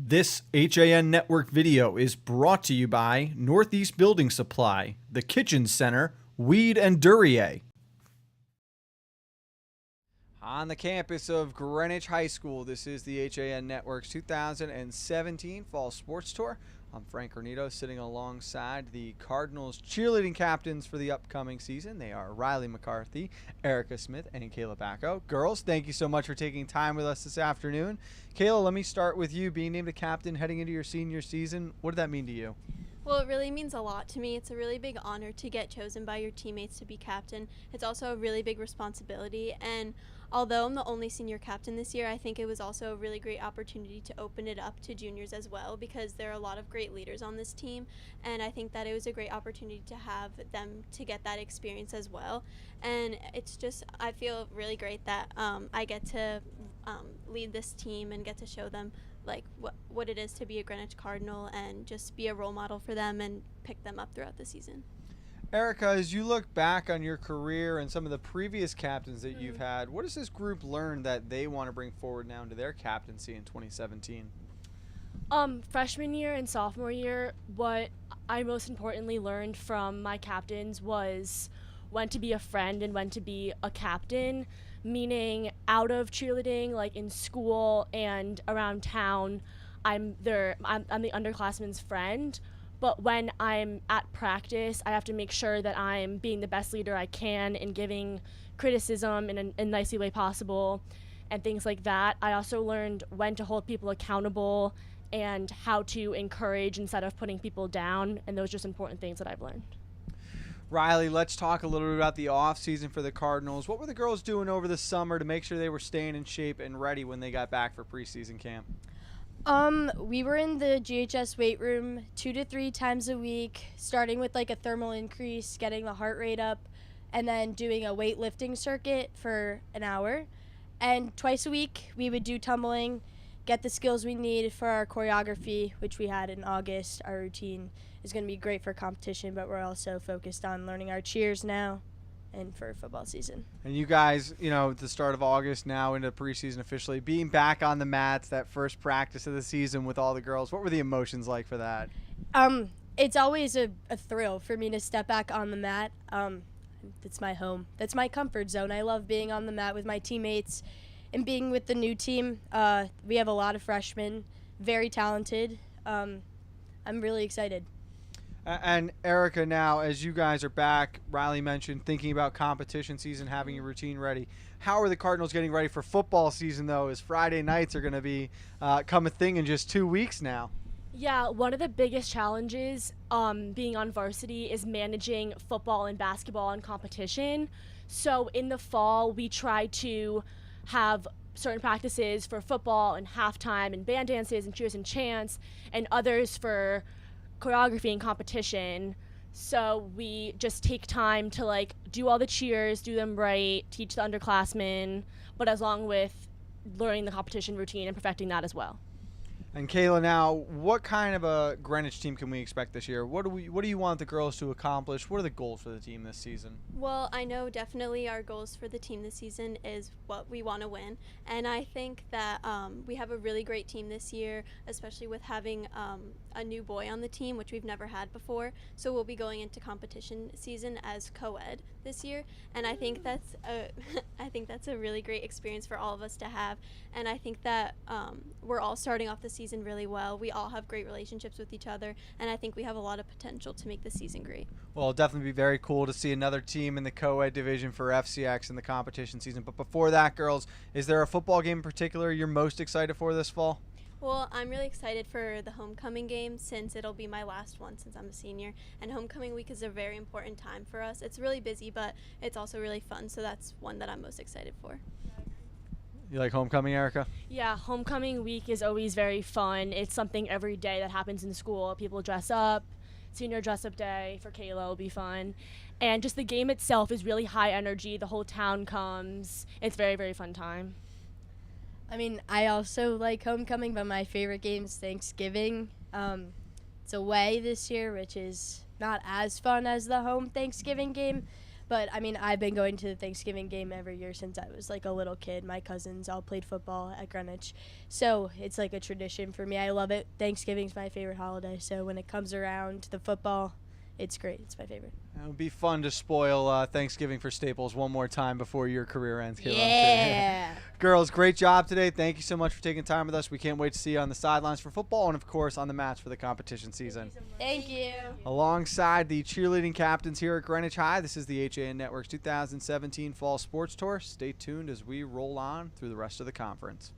This HAN Network video is brought to you by Northeast Building Supply, the Kitchen Center, Weed and Duryea. On the campus of Greenwich High School, this is the HAN Network's 2017 Fall Sports Tour. I'm Frank Cornito, sitting alongside the Cardinals cheerleading captains for the upcoming season. They are Ryleigh McCarthy, Erica Smith, and Kayla Bacco. Girls, thank you so much for taking time with us this afternoon. Kayla, let me start with you. Being named a captain heading into your senior season, what did that mean to you? Well, it really means a lot to me. It's a really big honor to get chosen by your teammates to be captain. It's also a really big responsibility, and although I'm the only senior captain this year, I think it was also a really great opportunity to open it up to juniors as well, because there are a lot of great leaders on this team, and I think that it was a great opportunity to have them to get that experience as well. And it's just, I feel really great that I get to lead this team and get to show them like what it is to be a Greenwich Cardinal and just be a role model for them and pick them up throughout the season. Erica, as you look back on your career and some of the previous captains that you've had, what has this group learned that they want to bring forward now into their captaincy in 2017? Freshman year and sophomore year, what I most importantly learned from my captains was when to be a friend and when to be a captain, meaning out of cheerleading, like in school and around town, I'm the underclassman's friend. But when I'm at practice, I have to make sure that I'm being the best leader I can and giving criticism in a nicely way possible and things like that. I also learned when to hold people accountable and how to encourage instead of putting people down, and those are just important things that I've learned. Ryleigh, let's talk a little bit about the off season for the Cardinals. What were the girls doing over the summer to make sure they were staying in shape and ready when they got back for preseason camp? We were in the GHS weight room 2 to 3 times a week, starting with like a thermal increase, getting the heart rate up, and then doing a weightlifting circuit for an hour. And twice a week, we would do tumbling, get the skills we need for our choreography, which we had in August. Our routine is going to be great for competition, but we're also focused on learning our cheers now and for football season. And you guys, at the start of August now into preseason officially, being back on the mats, that first practice of the season with all the girls, what were the emotions like for that? It's always a thrill for me to step back on the mat. It's my home. That's my comfort zone. I love being on the mat with my teammates and being with the new team. We have a lot of freshmen, very talented. I'm really excited. And Erica, now as you guys are back, Ryleigh mentioned thinking about competition season, having your routine ready. How are the Cardinals getting ready for football season, though, as Friday nights are going to be come a thing in just 2 weeks now? Yeah, one of the biggest challenges being on varsity is managing football and basketball and competition. So in the fall, we try to have certain practices for football and halftime and band dances and cheers and chants, and others for choreography and competition. So we just take time to do all the cheers, do them right, teach the underclassmen, but as long with learning the competition routine and perfecting that as well. And Kayla, now, what kind of a Greenwich team can we expect this year? What do you want the girls to accomplish? What are the goals for the team this season? Well, I know definitely our goals for the team this season is what we want to win, and I think that we have a really great team this year, especially with having a new boy on the team, which we've never had before. So we'll be going into competition season as co-ed this year, and I think that's a really great experience for all of us to have. And I think that we're all starting off the season really well. We all have great relationships with each other, and I think we have a lot of potential to make the season great. Well, it'll definitely be very cool to see another team in the co-ed division for FCIAC in the competition season. But before that, girls, is there a football game in particular you're most excited for this fall? Well, I'm really excited for the homecoming game since it'll be my last one since I'm a senior, and homecoming week is a very important time for us. It's really busy, but it's also really fun, so that's one that I'm most excited for. You like homecoming, Erica? Yeah, homecoming week is always very fun. It's something every day that happens in school. People dress up. Senior dress up day for Kayla will be fun. And just the game itself is really high energy. The whole town comes. It's very, very fun time. I mean, I also like homecoming, but my favorite game is Thanksgiving. It's away this year, which is not as fun as the home Thanksgiving game, But I mean, I've been going to the Thanksgiving game every year since I was like a little kid. My cousins all played football at Greenwich, so it's like a tradition for me. I love it. Thanksgiving's my favorite holiday, so when it comes around, the football, it's great. It's my favorite. It would be fun to spoil Thanksgiving for Staples one more time before your career ends, Kayla. Yeah. Girls, great job today. Thank you so much for taking time with us. We can't wait to see you on the sidelines for football and, of course, on the mats for the competition season. Thank you. Alongside the cheerleading captains here at Greenwich High, this is the HAN Network's 2017 Fall Sports Tour. Stay tuned as we roll on through the rest of the conference.